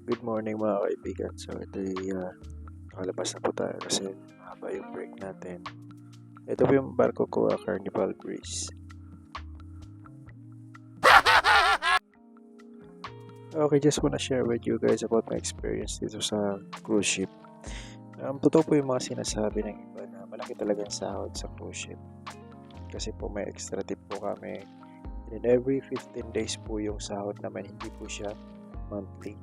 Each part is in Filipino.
Good morning mga kaibigan. So nakalabas na po tayo kasi mahaba yung break natin. Ito po yung barko ko, Carnival Breeze. Okay, just wanna share with you guys about my experience dito sa cruise ship. Totoo po yung mga sinasabi ng iba na malaki talagang sahod sa cruise ship. Kasi po may extra tip po kami. And every 15 days po yung sahod naman, hindi po siya monthly.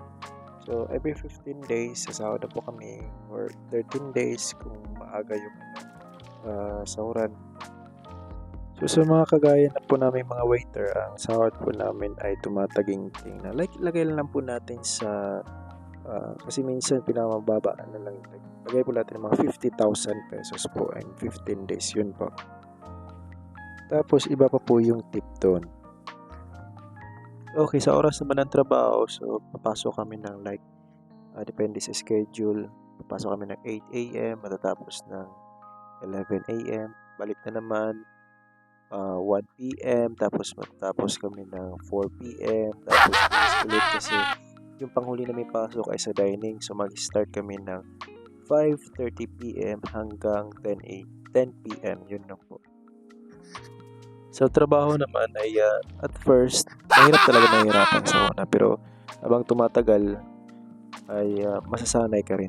So, every 15 days, sasahod na po kami or 13 days kung maaga yung sahuran. So, sa mga kagaya na po namin mga waiter, ang sahod po namin ay tumataginting na. Like, lagay lang po natin sa, kasi minsan pinamababa na lang. Lagay po natin ng mga 50,000 pesos po and 15 days, yun po. Tapos, iba pa po yung tip doon. Okay, sa oras naman ng trabaho, so papasok kami ng depende sa schedule, papasok kami ng 8 a.m. matatapos ng 11 a.m. Balik na naman 1 p.m. tapos matatapos kami ng 4 p.m. Tapos ulit kasi yung panghuli namin pasok ay sa dining, so mag-start kami ng 5:30 p.m. hanggang 10 p.m. Yun na po. Sa trabaho naman ay at first, nahirapan sa una, pero habang tumatagal ay masasanay ka rin.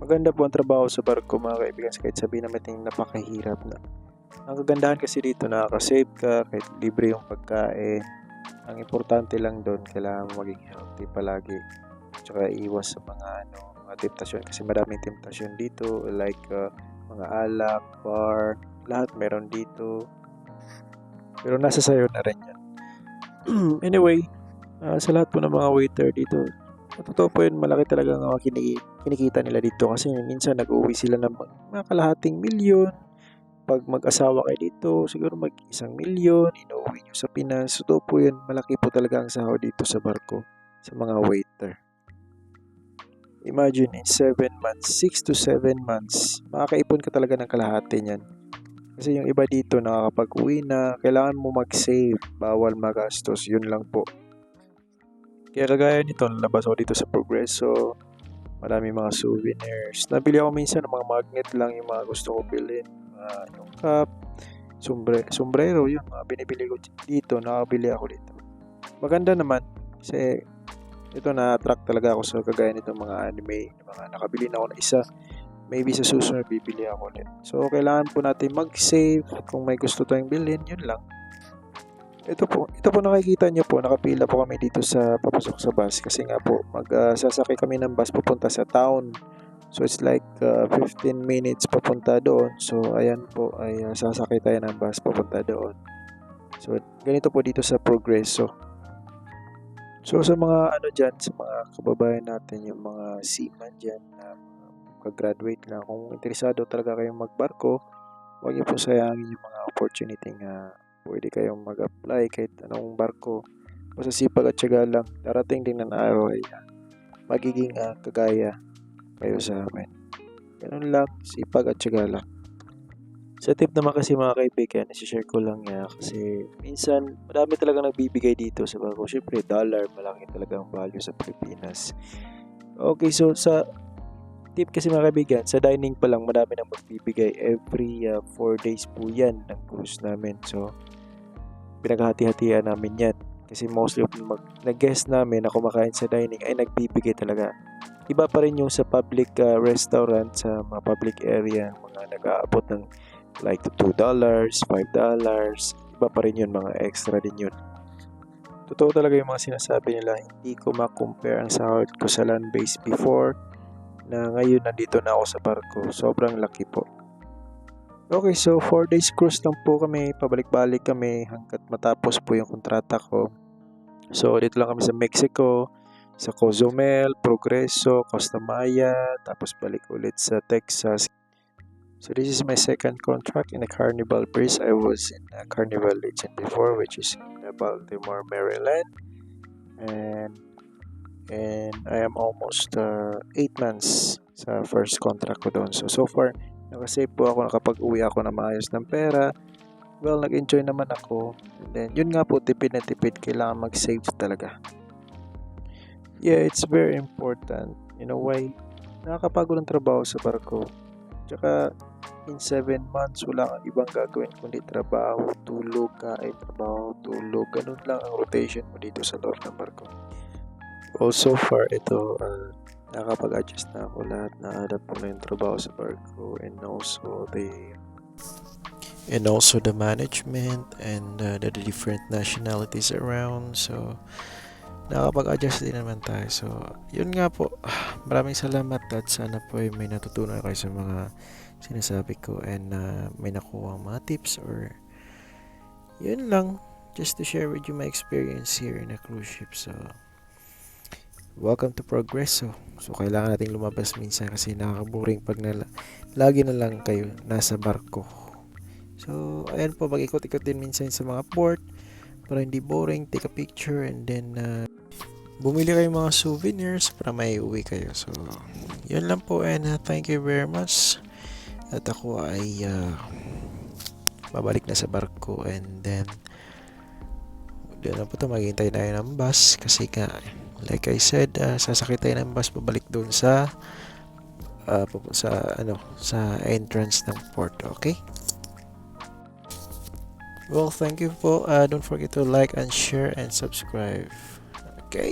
Maganda po ang trabaho sa barko mga kaibigan, kahit sabihin natin napakahirap na. Ang kagandahan kasi dito, nakaka-save ka, kahit libre yung pagkain. Ang importante lang doon, kailangan maging healthy palagi. Tsaka iwas sa mga temptasyon, kasi maraming temptasyon dito, like mga alak, bar, lahat meron dito. Pero nasa sayo na rin yan. Anyway, sa lahat po ng mga waiter dito, totoo po yun, malaki talaga ang kinikita nila dito kasi minsan nag-uwi sila ng mga kalahating milyon. Pag mag-asawa kayo dito, siguro mag-1,000,000, inuwi nyo sa Pinas. Totoo po yun, malaki po talaga ang sahod dito sa barko, sa mga waiter. Imagine in 7 months, 6 to 7 months, makakaipon ka talaga ng kalahati niyan. Kasi yung iba dito nakakapag-uwi na, kailangan mo mag-save, bawal magastos, yun lang po. Kaya kagaya nito, nalabas ako dito sa Progreso, marami mga souvenirs. Nabili ako minsan ng mga magnet lang yung mga gusto ko bilhin. Yung cup, sombrero, yun, mga binibili ko dito, nakabili ako dito. Maganda naman, kasi ito na-attract talaga ako sa kagaya nitong mga anime, mga nakabili na ako na isa. Maybe sa susunod bibili ako ulit. So, kailangan po natin mag-save kung may gusto tayong bilhin, yun lang. Ito po nakikita nyo po, nakapila po kami dito sa papasok sa bus kasi nga po sasakay kami ng bus papunta sa town. So it's like 15 minutes papunta doon. So ayan po ay sasakay tayo ng bus papunta doon. So ganito po dito sa Progreso. So sa mga dyan, sa mga kababayan natin, yung mga seaman dyan na mag-graduate lang, kung interesado talaga kayong magbarko, huwag niyo po sayangin yung mga opportunity nga pwede kayong mag-apply kahit anong barko. Basta sipag at syaga lang, darating din ng araw ay magiging kagaya kayo sa amin. Ganun lang, sipag at syaga lang. Sa tip naman kasi mga kaibigan, isi-share ko lang kasi minsan marami talaga nagbibigay dito sa barko. Siyempre, dollar, malaki talagang value sa Pilipinas. Okay, so sa tip kasi mga kaibigan, sa dining pa lang marami nang magbibigay every 4 days po yan ng cruise namin. So, pinaghati-hatian namin yan. Kasi mostly nag-guest namin na kumakain sa dining ay nagbibigay talaga. Iba pa rin yung sa public restaurant, sa mga public area, mga nag-aabot ng like $2, $5. Iba pa rin yun, mga extra din yun. Totoo talaga yung mga sinasabi nila, hindi ko ma-compare ang sahod ko sa land base before na ngayon nandito na ako sa barko. Sobrang laki po. Okay, so 4 days cruise lang po kami, pabalik-balik kami hanggat matapos po yung kontrata ko. So dito lang kami sa Mexico, sa Cozumel, Progreso, Costa Maya, tapos balik ulit sa Texas. So this is my second contract in a Carnival Breeze. I was in a Carnival Legend before, which is in Baltimore, Maryland. And I am almost 8 months sa first contract ko doon. So far, nakasave po ako, nakapag-uwi ako na maayos ng pera. Well, nag-enjoy naman ako. And then, yun nga po, tipid na tipid. Kailangan mag-save talaga. Yeah, it's very important. You know why? Nakakapagod ang trabaho sa barko. Tsaka, in 7 months, wala kang ibang gagawin kundi trabaho, tulog, kain, trabaho, tulog. Ganun lang ang rotation mo dito sa loob ng barko. Also, far ito, nakakapag-adjust na ako lahat. Na-adapt ko na yung trabaho sa barko and also the management and the different nationalities around. So, nakapag-adjust din naman tayo. So, yun nga po. Maraming salamat at sana po ay may natutunan kayo sa mga sinasabi ko and may nakuha mga tips or yun lang. Just to share with you my experience here in a cruise ship. So, welcome to Progreso. So, kailangan nating lumabas minsan kasi nakakaboring pag lagi na lang kayo nasa barko. So, ayan po, mag-ikot-ikot din minsan sa mga port para hindi boring, take a picture and then bumili kayo mga souvenirs para may uwi kayo. So, yun lang po and thank you very much. At ako ay babalik na sa barko and then doon na po ito, maghihintay tayo ng bus kasi nga, like I said, sasakit tayo ng bus pabalik doon sa sa entrance ng port. Okay? Well, thank you po. Don't forget to like and share and subscribe. Okay?